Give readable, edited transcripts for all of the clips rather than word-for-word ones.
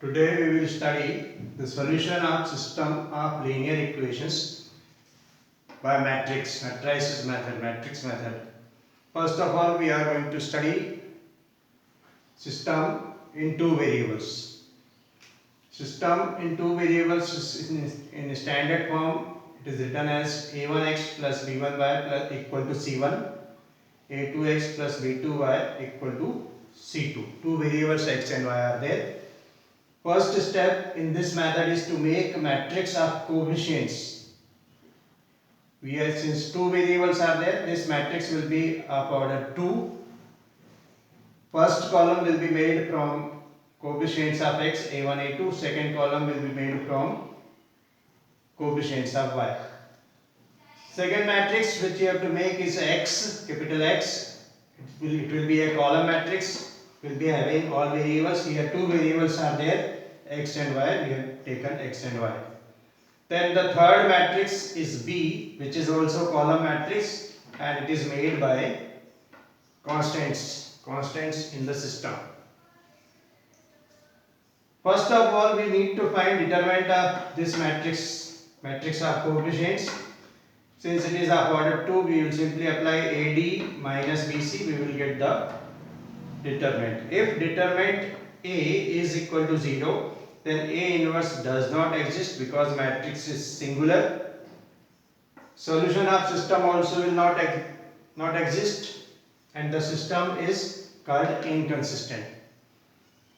Today we will study the solution of system of linear equations by matrices method, matrix method. First of all, we are going to study system in two variables. System in two variables is in standard form. It is written as a1x plus b1y plus equal to c1, a2x plus b2y equal to c2. Two variables x and y are there. First step in this method is to make a matrix of coefficients. Since two variables are there, this matrix will be of order 2. First column will be made from coefficients of x, a1, a2. Second column will be made from coefficients of y. Second matrix which you have to make is x, capital X. It will be a column matrix. Will be having all variables. Here two variables are there, x and y. We have taken x and y. Then the third matrix is B, which is also column matrix, and it is made by constants in the system. First of all, we need to find determinant of this matrix of coefficients. Since it is of order 2, we will simply apply AD minus BC. We will get the determinant. If determinant A is equal to 0, then A inverse does not exist because matrix is singular. Solution of system also will not exist, and the system is called inconsistent.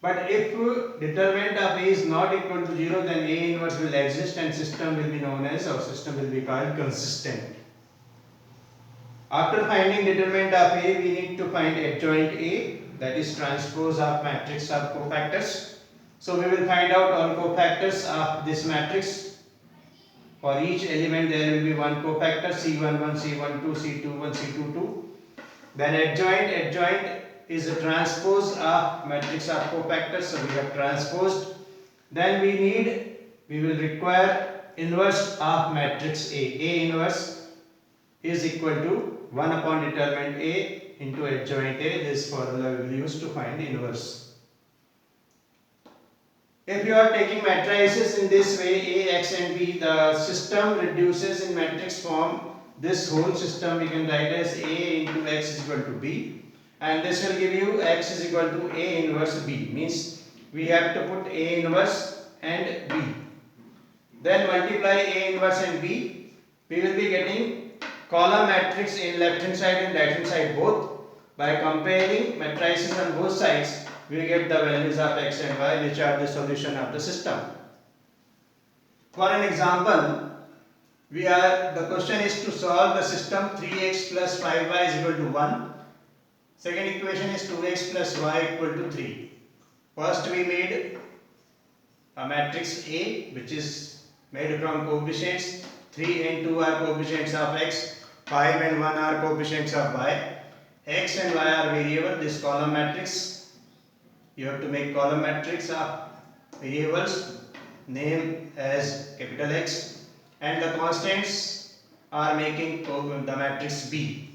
But if determinant of A is not equal to 0, then A inverse will exist and system will be known as, or system will be called consistent. After finding determinant of A, we need to find adjoint A, that is transpose of matrix of cofactors. So we will find out all cofactors of this matrix. For each element there will be one cofactor, C11, C12, C21, C22. Then adjoint is a transpose of matrix of cofactors, so we have transposed. Then we will require inverse of matrix A. A inverse is equal to 1 upon determinant A into adjoint A. This formula we will use to find inverse. If you are taking matrices in this way, A, X and B, the system reduces in matrix form. This whole system we can write as A into X is equal to B, and this will give you X is equal to A inverse B. Means we have to put A inverse and B. Then multiply A inverse and B. We will be getting column matrix in left hand side and right hand side both. By comparing matrices on both sides, we get the values of x and y, which are the solution of the system. For an example, the question is to solve the system 3x plus 5y is equal to 1. Second equation is 2x plus y equal to 3. First we made a matrix A, which is made from coefficients. 3 and 2 are coefficients of x, 5 and 1 are coefficients of y. X and y are variable. This column matrix, you have to make column matrix of variables named as capital X, and the constants are making the matrix B.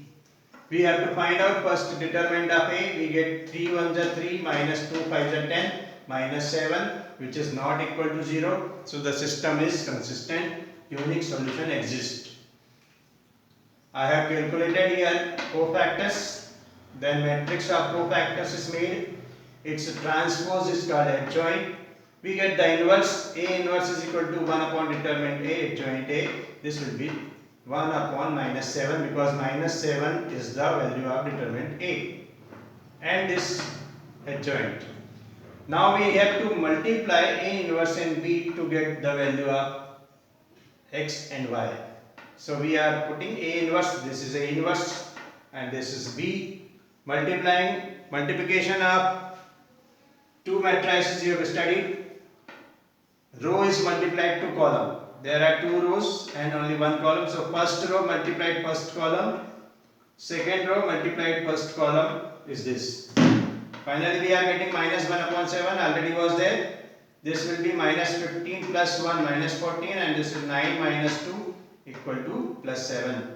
We have to find out first determinant of A. We get 3 1s are 3 minus 2 5s are 10 minus 7, which is not equal to 0. So the system is consistent. Unique solution exists. I have calculated here cofactors. Then matrix of cofactors is made. Its transpose is called adjoint. We get the inverse. A inverse is equal to 1 upon determinant A, adjoint A. This will be 1 upon minus 7, because minus 7 is the value of determinant A. And this adjoint. Now we have to multiply A inverse and B to get the value of x and y. So we are putting A inverse, this is A inverse and this is B. Multiplication of two matrices you have studied. Row is multiplied to column. There are two rows and only one column. So first row multiplied first column. Second row multiplied first column is this. Finally we are getting minus 1 upon 7, already was there. This will be minus 15 plus 1 minus 14, and this is 9 minus 2 equal to plus 7.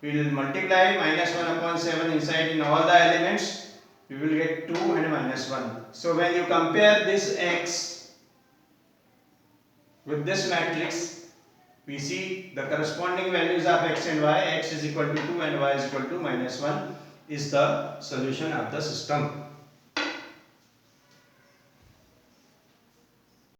We will multiply minus 1 upon 7 inside in all the elements. we will get 2 and minus 1. So when you compare this x with this matrix, we see the corresponding values of x and y. X is equal to 2 and y is equal to minus 1 is the solution of the system.